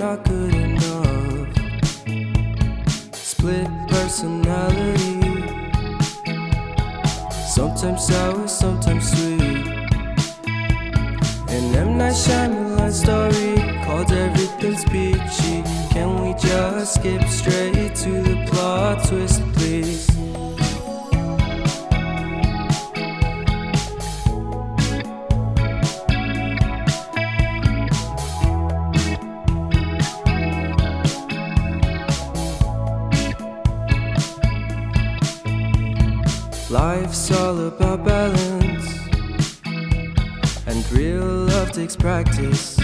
not good enough. Split personality, sometimes sour, sometimes sweet. An M. Night Shyamalan story called Everything's Peachy. Can we just skip straight to the plot twist, please? Life's all about balance, and real love takes practice.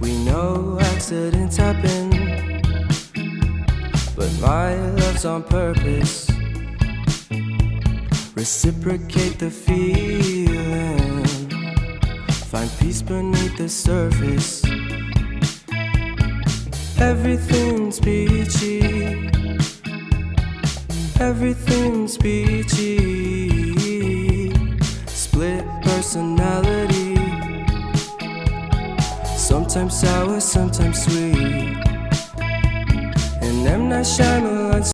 We know accidents happen, but my love's on purpose. Reciprocate the feeling, find peace beneath the surface. Everything's peachy, everything's peachy. Split personality, sometimes sour, sometimes sweet. And M. Night Shyamalan